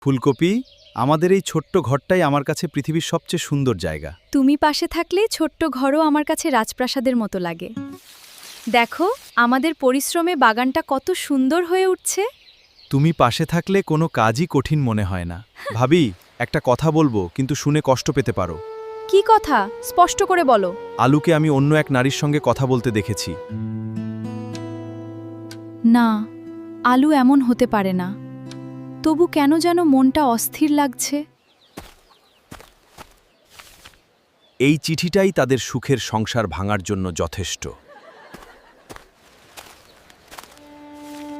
ফুলকপি, আমাদের এই ছোট্ট ঘরটাই আমার কাছে পৃথিবীর সবচেয়ে সুন্দর জায়গা। তুমি পাশে থাকলে ছোট্ট ঘরও আমার কাছে রাজপ্রাসাদের মতো লাগে। দেখো, আমাদের পরিশ্রমে বাগানটা কত সুন্দর হয়ে উঠছে। তুমি পাশে থাকলে কোনো কাজই কঠিন মনে হয় না। ভাবি, একটা কথা বলবো, কিন্তু শুনে কষ্ট পেতে পারো। কি কথা? স্পষ্ট করে বলো। আলুকে আমি অন্য এক নারীর সঙ্গে কথা বলতে দেখেছি। না, আলু এমন হতে পারে না। তবু কেন যেন মনটা অস্থির লাগছে। এই চিঠিটাই তাদের সুখের সংসার ভাঙার জন্য যথেষ্ট।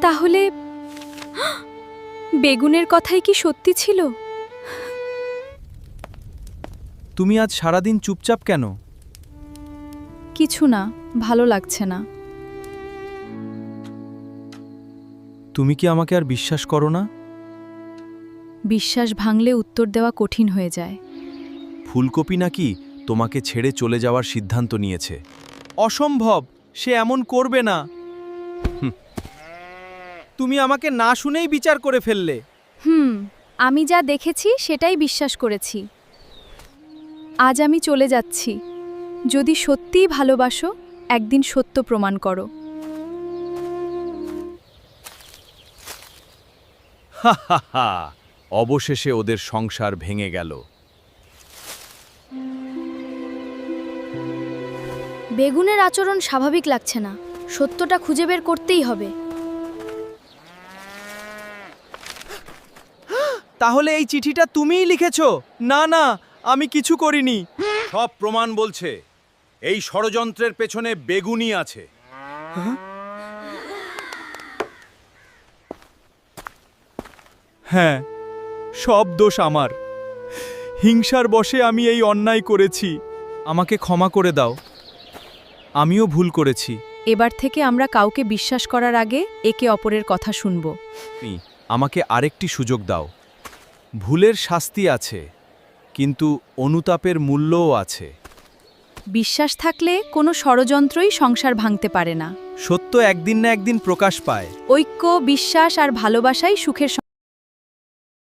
তাহলে বেগুনের কথাই কি সত্যি ছিল? তুমি আজ সারাদিন চুপচাপ কেন? কিছু না, ভালো লাগছে না। তুমি কি আমাকে আর বিশ্বাস করো না? বিশ্বাস ভাঙলে উত্তর দেওয়া কঠিন হয়ে যায়। ফুলকপি নাকি তোমাকে ছেড়ে চলে যাওয়ার সিদ্ধান্ত নিয়েছে। অসম্ভব, সে এমন করবে না। তুমি আমাকে না শুনেই বিচার করে ফেললে। আমি যা দেখেছি সেটাই বিশ্বাস করেছি। আজ আমি চলে যাচ্ছি। যদি সত্যিই ভালোবাসো, একদিন সত্য প্রমাণ করো। হা, অবশেষে ওদের সংসার ভেঙে গেল। বেগুনের আচরণ স্বাভাবিক লাগছে না। সত্যটা খুঁজে বের করতেই হবে। তাহলে এই চিঠিটা তুমিই লিখেছো? না না, আমি কিছু করিনি। সব প্রমাণ বলছে এই ষড়যন্ত্রের পেছনে বেগুনি আছে। হ্যাঁ, সব দোষ আমার। হিংসার বশে আমি এই অন্যায় করেছি। আমাকে ক্ষমা করে দাও। আমিও ভুল করেছি। এবার থেকে আমরা কাউকে বিশ্বাস করার আগে একে অপরের কথা শুনব। আমাকে আরেকটি সুযোগ দাও। ভুলের শাস্তি আছে, কিন্তু অনুতাপের মূল্যও আছে। বিশ্বাস থাকলে কোনো ষড়যন্ত্রই সংসার ভাঙতে পারে না। সত্য একদিন না একদিন প্রকাশ পায়। ঐক্য, বিশ্বাস আর ভালোবাসাই সুখের